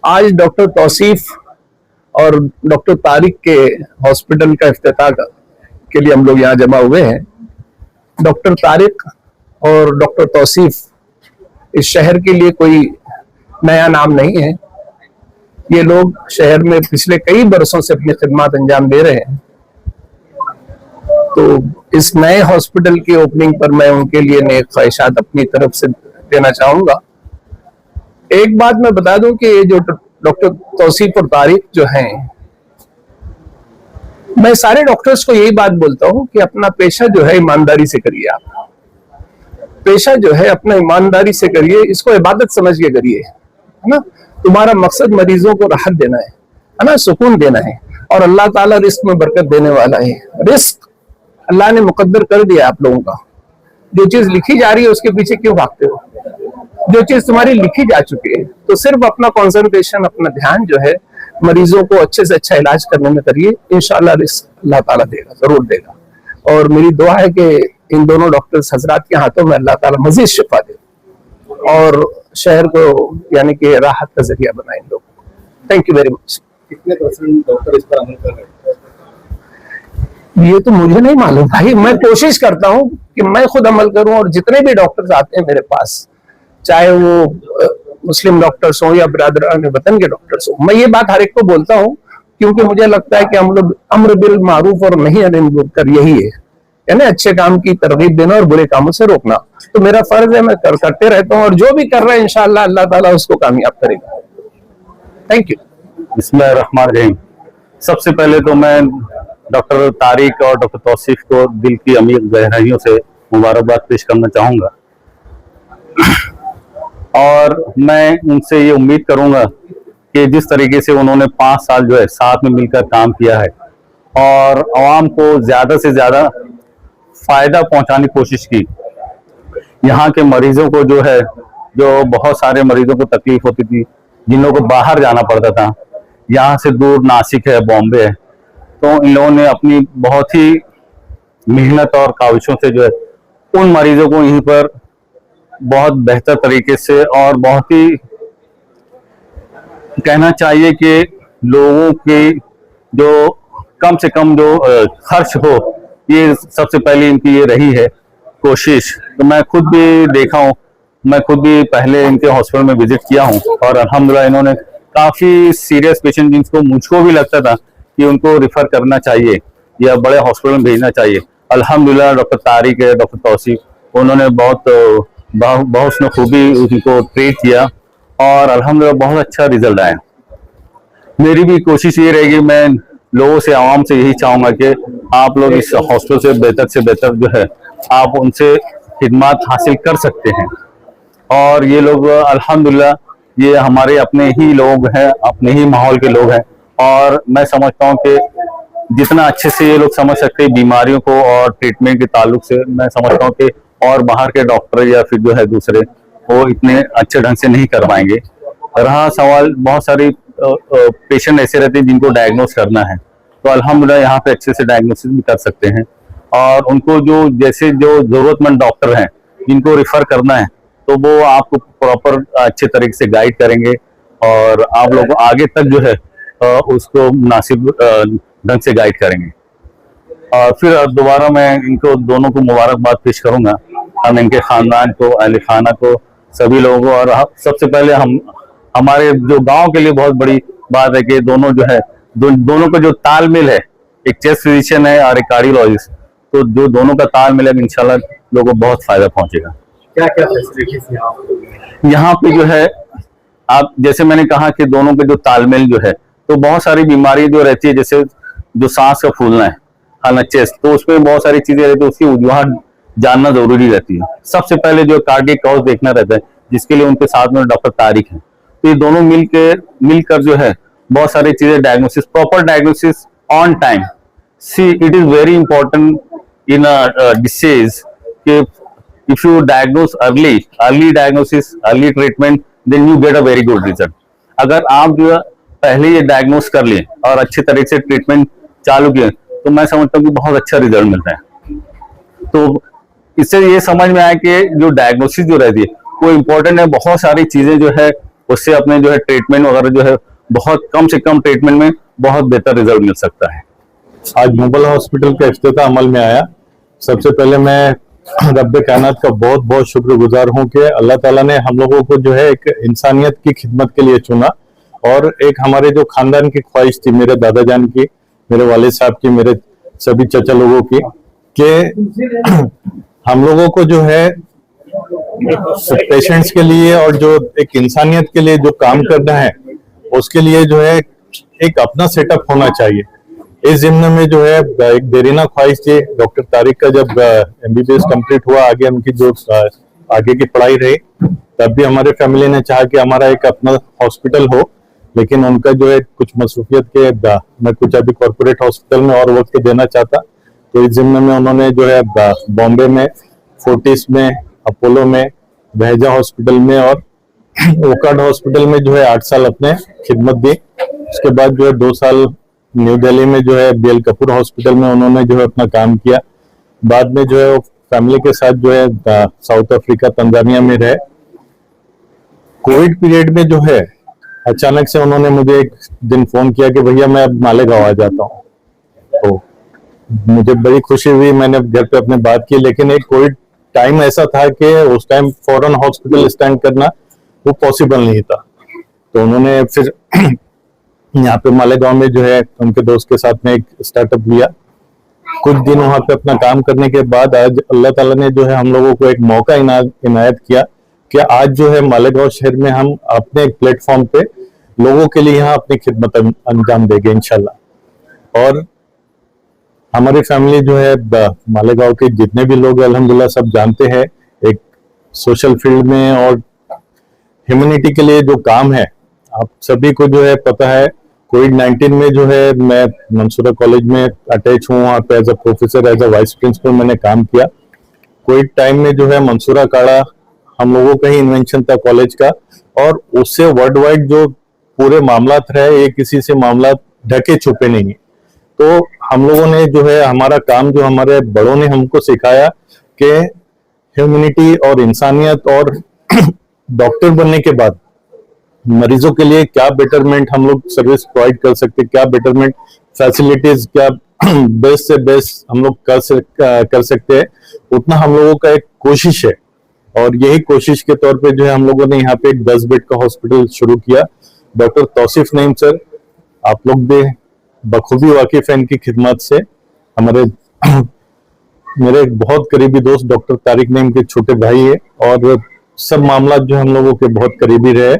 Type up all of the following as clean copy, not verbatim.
आज डॉक्टर तौसीफ और डॉक्टर तारिक के हॉस्पिटल का इफ्तिताह के लिए हम लोग यहाँ जमा हुए हैं। डॉक्टर तारिक और डॉक्टर तौसीफ इस शहर के लिए कोई नया नाम नहीं है। ये लोग शहर में पिछले कई बरसों से अपनी खिदमत अंजाम दे रहे हैं। तो इस नए हॉस्पिटल की ओपनिंग पर मैं उनके लिए नेक ख्वाहिशात अपनी तरफ से देना चाहूंगा। एक बात मैं बता दूं कि ये जो डॉक्टर तौसीफ और तारिक जो हैं, मैं सारे डॉक्टर्स को यही बात बोलता हूं कि अपना पेशा जो है ईमानदारी से करिए। आप पेशा जो है अपना ईमानदारी से करिए, इसको इबादत समझ के करिए, है ना। तुम्हारा मकसद मरीजों को राहत देना है ना, सुकून देना है। और अल्लाह ताला रिस्क में बरकत देने वाला है। रिस्क अल्लाह ने मुकद्दर कर दिया आप लोगों का। जो चीज लिखी जा रही है उसके पीछे क्यों भागते हो? जो चीज तुम्हारी लिखी जा चुकी है, तो सिर्फ अपना कंसंट्रेशन, अपना ध्यान जो है मरीजों को अच्छे से अच्छा इलाज करने में करिए। इंशाअल्लाह रिस्क अल्लाह ताला देगा, जरूर देगा। और मेरी दुआ है कि इन दोनों डॉक्टर्स हजरात के हाथों में अल्लाह ताला मजीद शिफा दे और शहर को यानी कि राहत का जरिया बनाए इन लोगों को। Thank you very much. कितने % डॉक्टर इस पर अमल कर रहे हैं? ये तो मुझे नहीं मालूम भाई। मैं कोशिश करता हूँ कि मैं खुद अमल करूं, और जितने भी डॉक्टर्स आते हैं मेरे पास, चाहे वो मुस्लिम डॉक्टर्स हो या बिरादरान वतन के डॉक्टर्स हो, मैं ये बात हर एक को बोलता हूँ, क्योंकि मुझे लगता है कि हम लोग अम्र बिल मारूफ और नहीं अनिल मुनकर यही है, यानी अच्छे काम की तरगीब देना और बुरे कामों से रोकना। तो मेरा फर्ज है, मैं करते रहता हूँ, और जो भी कर रहा है इंशाअल्लाह अल्लाह ताला उसको कामयाब करेगा। Thank you. बिस्मिल्लाहिर्रहमानिर्रहीम। सबसे पहले तो मैं डॉक्टर तारिक और डॉक्टर तौसीफ को दिल की अमीर गहराइयों से मुबारकबाद पेश करना चाहूँगा, और मैं उनसे ये उम्मीद करूँगा कि जिस तरीके से उन्होंने 5 साल जो है साथ में मिलकर काम किया है और आवाम को ज़्यादा से ज़्यादा फ़ायदा पहुँचाने की कोशिश की। यहाँ के मरीजों को जो है, जो बहुत सारे मरीजों को तकलीफ होती थी, जिन लोगों को बाहर जाना पड़ता था, यहाँ से दूर नासिक है, बॉम्बे है, तो इन लोगों ने अपनी बहुत ही मेहनत और काविशों से जो है उन मरीजों को यहीं पर बहुत बेहतर तरीके से और बहुत ही कहना चाहिए कि लोगों की जो कम से कम जो खर्च हो, ये सबसे पहले इनकी ये रही है कोशिश। तो मैं खुद भी देखा हूँ, मैं खुद भी पहले इनके हॉस्पिटल में विजिट किया हूँ, और अल्हम्दुलिल्लाह इन्होंने काफ़ी सीरियस पेशेंट जिनको मुझको भी लगता था कि उनको रिफर करना चाहिए या बड़े हॉस्पिटल में भेजना चाहिए, अल्हम्दुलिल्लाह डॉक्टर तारिक है, डॉक्टर तौसीफ, उन्होंने बहुत खूबी उनको ट्रीट किया और अल्हम्दुलिल्लाह बहुत अच्छा रिजल्ट आया। मेरी भी कोशिश ये रहेगी, मैं लोगों से, आवाम से यही चाहूँगा कि आप लोग इस हॉस्पिटल से बेहतर जो है आप उनसे खिदमत हासिल कर सकते हैं। और ये लोग अल्हम्दुलिल्लाह ये हमारे अपने ही लोग हैं, अपने ही माहौल के लोग हैं, और मैं समझता हूँ कि जितना अच्छे से ये लोग समझ सकते हैं बीमारियों को और ट्रीटमेंट के ताल्लुक से, मैं समझता हूँ कि और बाहर के डॉक्टर या फिर जो है दूसरे वो इतने अच्छे ढंग से नहीं कर पाएंगे। रहा सवाल, बहुत सारी पेशेंट ऐसे रहते हैं जिनको डायग्नोस करना है, तो अल्हम्दुलिल्लाह यहाँ पे अच्छे से डायग्नोसिस भी कर सकते हैं, और उनको जो जरूरतमंद डॉक्टर हैं जिनको रिफर करना है, तो वो आपको प्रॉपर अच्छे तरीके से गाइड करेंगे और आप लोगों को आगे तक जो है उसको मुनासिब ढंग से गाइड करेंगे। और फिर दोबारा मैं इनको दोनों को मुबारकबाद पेश करूंगा, हम इनके खानदान को, अहले खाना को, सभी लोगों को। और सबसे पहले हमारे जो गांव के लिए बहुत बड़ी बात है कि दोनों जो है दोनों का जो तालमेल है, एक चेस्ट फिजिशियन है और एक कार्डियोलॉजिस्ट, तो जो दोनों का तालमेल है इंशाल्लाह लोगों को बहुत फायदा पहुंचेगा। क्या क्या फैसिलिटीज यहाँ पे जो है, आप जैसे मैंने कहा कि दोनों का जो तालमेल जो है, तो बहुत सारी बीमारी जो रहती है, जैसे जो सांस का फूलना है, खाना चेस्ट, तो उसमें बहुत सारी चीजें रहती है, उसकी वजूहत जानना जरूरी रहती है। सबसे पहले जो कार्डियक कॉज देखना रहता है, जिसके लिए उनके साथ में डॉक्टर तारिक हैं, तो ये दोनों मिलकर जो है बहुत सारी चीजें diagnosis, proper diagnosis on time. See it is very important in a disease कि if you diagnose early diagnosis, early treatment, then you get a very good result. अगर आप जो पहले ये डायग्नोस कर लिए और अच्छे तरीके से ट्रीटमेंट चालू किए, तो मैं समझता हूँ कि बहुत अच्छा रिजल्ट मिलता है। तो इससे ये समझ में आया कि जो डायग्नोसिस जो रहती है वो इम्पोर्टेंट है। बहुत सारी चीजें जो है उससे अपने जो है ट्रीटमेंट वगैरह जो है बहुत कम से कम ट्रीटमेंट में बहुत बेहतर रिजल्ट मिल सकता है। आज मोबाइल हॉस्पिटल का इफ्तिताह अमल में आया। सबसे पहले मैं रब्बे कायनात का बहुत बहुत शुक्रगुजार हूँ कि अल्लाह ताला ने हम लोगों को जो है एक इंसानियत की खिदमत के लिए चुना, और एक हमारे जो खानदान की ख्वाहिश थी, मेरे दादा जान की, मेरे वालिद साहब की, मेरे सभी चचा लोगों की, कि हम लोगों को जो है पेशेंट्स के लिए और जो एक इंसानियत के लिए जो काम करना है उसके लिए जो है एक अपना सेटअप होना चाहिए। इस जिम्मे में जो है एक देरीना ख्वाहिश थी। डॉक्टर तारिक का जब MBBS कंप्लीट हुआ, आगे उनकी जो आगे की पढ़ाई रही, तब भी हमारे फैमिली ने चाहा कि हमारा एक अपना हॉस्पिटल हो, लेकिन उनका जो है कुछ मसरूफियत के मैं कुछ अभी कॉर्पोरेट हॉस्पिटल में और वक्त देना चाहता, तो इस जिम्मे में उन्होंने जो है बॉम्बे में, फोर्टिस में, अपोलो में, बहजा हॉस्पिटल में और ओकार्ड हॉस्पिटल में जो है 8 साल अपने खिदमत दी। उसके बाद जो है 2 साल न्यू दिल्ली में जो है BL कपूर हॉस्पिटल में उन्होंने जो है अपना काम किया। बाद में जो है वो फैमिली के साथ जो है साउथ अफ्रीका, तंजानिया में रहे। कोविड पीरियड में जो है अचानक से उन्होंने मुझे एक दिन फोन किया कि भैया मैं अब मालेगांव आ जाता हूँ। तो मुझे बड़ी खुशी हुई, मैंने घर पे अपने बात की, लेकिन एक कोविड टाइम ऐसा था कि उस टाइम फौरन हॉस्पिटल स्टैंड करना वो पॉसिबल नहीं था। तो उन्होंने फिर यहाँ पे मालेगांव में जो है उनके दोस्त के साथ में एक स्टार्टअप लिया। कुछ दिन वहां पे अपना काम करने के बाद आज अल्लाह ताला ने जो है हम लोगों को एक मौका इनायत किया कि आज जो है मालेगांव शहर में हम अपने एक प्लेटफॉर्म पे लोगों के लिए यहाँ अपनी खिदमत अंजाम देंगे इंशाल्लाह। और हमारी फैमिली जो है मालेगांव के जितने भी लोग अल्हम्दुलिल्लाह सब जानते हैं, एक सोशल फील्ड में और ह्यूमैनिटी के लिए जो काम है, आप सभी को जो है पता है। कोविड-19 में जो है मैं मंसूरा कॉलेज में अटैच हूँ, वहाँ पे as a professor, as a vice principal मैंने काम किया। कोविड टाइम में जो है मंसूरा काढ़ा हम लोगों का ही इन्वेंशन था कॉलेज का, और उससे वर्ल्ड वाइड जो पूरे मामलात रहे, ये किसी से मामला ढके छुपे नहीं। तो हम लोगों ने जो है हमारा काम, जो हमारे बड़ों ने हमको सिखाया कि ह्यूमैनिटी और इंसानियत और डॉक्टर बनने के बाद मरीजों के लिए क्या बेटरमेंट हम लोग सर्विस प्रोवाइड कर सकते, क्या बेटरमेंट फैसिलिटीज, क्या बेस्ट से बेस्ट हम लोग कर सकते हैं, उतना हम लोगों का एक कोशिश है। और यही कोशिश के तौर पे जो है हम लोगों ने यहाँ पे एक 10 बेड का हॉस्पिटल शुरू किया। डॉक्टर तौसीफ नईम सर, आप लोग भी बखूबी वाकिफ हैं इनकी खिदमत से। हमारे मेरे एक बहुत करीबी दोस्त डॉक्टर तारिक नईम के छोटे भाई है, और सब मामला जो हम लोगों के बहुत करीबी रहे।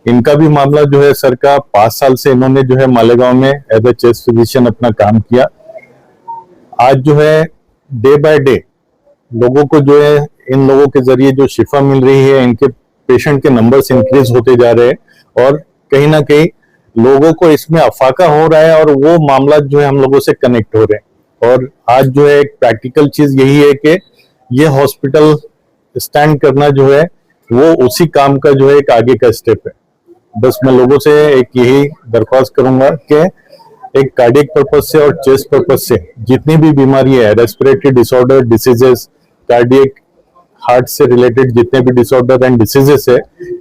इनका भी मामला जो है सर का 5 साल से इन्होंने जो है मालेगांव में एज ए चेस्ट फिजिशियन अपना काम किया। आज जो है डे बाय डे लोगों को जो है इन लोगों के जरिए जो शिफा मिल रही है, इनके पेशेंट के नंबर्स इंक्रीज होते जा रहे हैं, और कहीं ना कहीं लोगों को इसमें अफाका हो रहा है, और वो मामला जो है हम लोगों से कनेक्ट हो रहे हैं। और आज जो है एक प्रैक्टिकल चीज यही है कि ये हॉस्पिटल स्टैंड करना जो है वो उसी काम का जो है एक आगे का स्टेप है। बस मैं लोगों से एक यही दरख्वास्त करूंगा कि एक कार्डियक पर्पज से और चेस्ट पर्पज से जितनी भी बीमारी है, respiratory disorder, diseases, cardiac, heart से रिलेटेड जितने भी डिसऑर्डर एंड डिसीजेस है,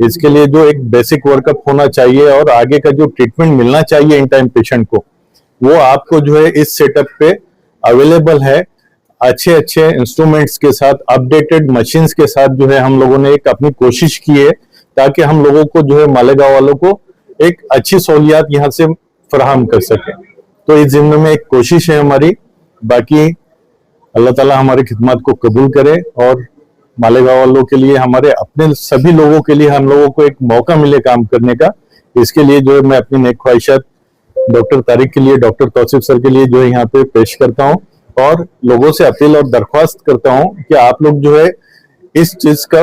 इसके लिए जो एक बेसिक वर्कअप होना चाहिए और आगे का जो ट्रीटमेंट मिलना चाहिए इन टाइम पेशेंट को, वो आपको जो है इस सेटअप पे अवेलेबल है। अच्छे अच्छे इंस्ट्रूमेंट्स के साथ, अपडेटेड मशीन्स के साथ जो है हम लोगों ने एक अपनी कोशिश की है, ताकि हम लोगों को जो है मालेगांव वालों को एक अच्छी सहूलियात यहाँ से फराहम कर सके। तो इस जिम्मे में एक कोशिश है हमारी। बाकी अल्लाह ताला हमारी खिदमत को कबूल करे, और मालेगांव वालों के लिए, हमारे अपने सभी लोगों के लिए हम लोगों को एक मौका मिले काम करने का। इसके लिए जो है मैं अपनी नेक ख्वाहिशात डॉक्टर तारिक के लिए, डॉक्टर तौसीफ सर के लिए जो है यहाँ पे पेश करता हूँ, और लोगों से अपील और दरख्वास्त करता हूँ कि आप लोग जो है इस चीज का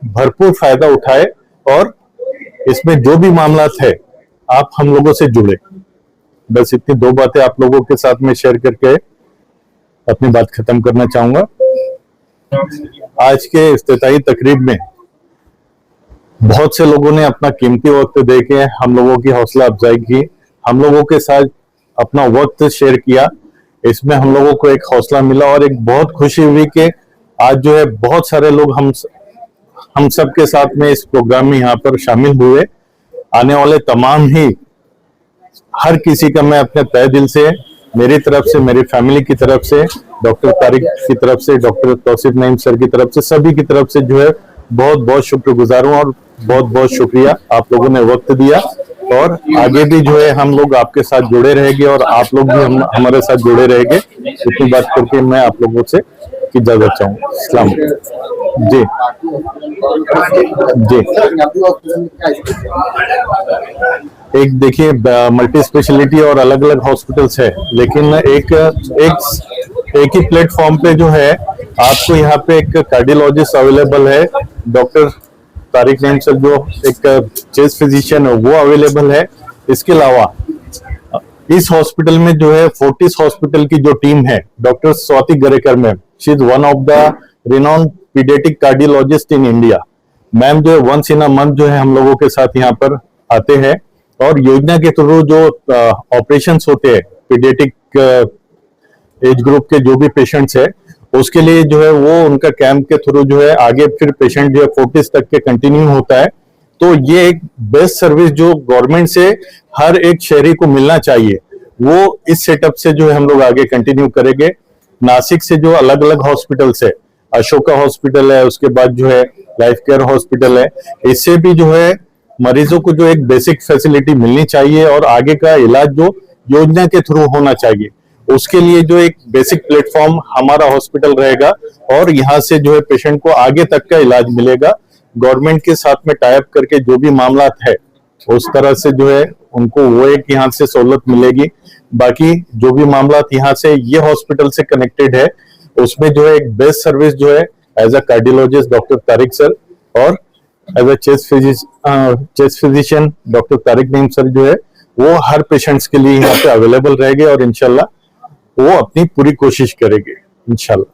भरपूर फायदा उठाए, और इसमें जो भी मामला है आप हम लोगों से जुड़े। बस इतनी 2 बातें आप लोगों के साथ में शेयर करके अपनी बात खत्म करना चाहूंगा। आज के इफ्तिताई तकरीब में बहुत से लोगों ने अपना कीमती वक्त देके हम लोगों की हौसला अफजाई की, हम लोगों के साथ अपना वक्त शेयर किया। इसमें हम लोगों को एक हौसला मिला, और एक बहुत खुशी हुई कि आज जो है बहुत सारे लोग हम सब के साथ में इस प्रोग्राम में यहाँ पर शामिल हुए। आने वाले तमाम ही हर किसी का मैं अपने तहे दिल से, मेरी तरफ से, मेरी फैमिली की तरफ से, डॉक्टर तारिक की तरफ से, डॉक्टर तौसीफ नईम सर की तरफ से, सभी की तरफ से जो है बहुत बहुत शुक्रगुजार हूँ और बहुत बहुत शुक्रिया आप लोगों ने वक्त दिया। और आगे भी जो है हम लोग आपके साथ जुड़े रहेंगे और आप लोग भी हमारे साथ जुड़े रहेंगे। इतनी बात करके मैं आप लोगों से इजाजत चाहूँगा। अस्सलाम जी जी। एक देखिए मल्टी स्पेशलिटी और अलग अलग हॉस्पिटल्स है, लेकिन एक ही प्लेटफॉर्म पे जो है आपको यहाँ पे एक कार्डियोलॉजिस्ट अवेलेबल है, डॉक्टर तारिक नईम सर जो एक चेस्ट फिजिशियन है वो अवेलेबल है। इसके अलावा इस हॉस्पिटल में जो है फोर्टिस हॉस्पिटल की जो टीम है, doctor Swati Garekar ma'am, she is one of the renowned paediatric cardiologist in India. Ma'am जो है वंस इन अ मंथ जो है हम लोगों के साथ यहाँ पर आते हैं और योजना के थ्रू जो ऑपरेशंस होते हैं पीडियाट्रिक एज ग्रुप के जो भी पेशेंट्स है उसके लिए जो है वो उनका कैंप के थ्रू जो है आगे फिर पेशेंट जो है फोर्टिस तक के कंटिन्यू होता है। तो ये एक बेस्ट सर्विस जो गवर्नमेंट से हर एक शहरी को मिलना चाहिए, वो इस सेटअप से जो है हम लोग आगे कंटिन्यू करेंगे। नासिक से जो अलग अलग हॉस्पिटल्स है, अशोका हॉस्पिटल है, उसके बाद जो है लाइफ केयर हॉस्पिटल है, इससे भी जो है मरीजों को जो एक बेसिक फैसिलिटी मिलनी चाहिए और आगे का इलाज जो योजना के थ्रू होना चाहिए, उसके लिए जो एक बेसिक प्लेटफॉर्म हमारा हॉस्पिटल रहेगा और यहाँ से जो है पेशेंट को आगे तक का इलाज मिलेगा। गवर्नमेंट के साथ में टाई अप करके जो भी मामला है उस तरह से जो है उनको वो एक यहाँ से सहूलत मिलेगी। बाकी जो भी मामला यहाँ से ये हॉस्पिटल से कनेक्टेड है उसमें जो है एक बेस्ट सर्विस जो है as a cardiologist doctor Tariq sir और as a chest physician doctor Tariq Naeem sir जो है वो हर पेशेंट्स के लिए यहाँ पे अवेलेबल रहेंगे और इंशाल्लाह वो अपनी पूरी कोशिश करेंगे इंशाल्लाह।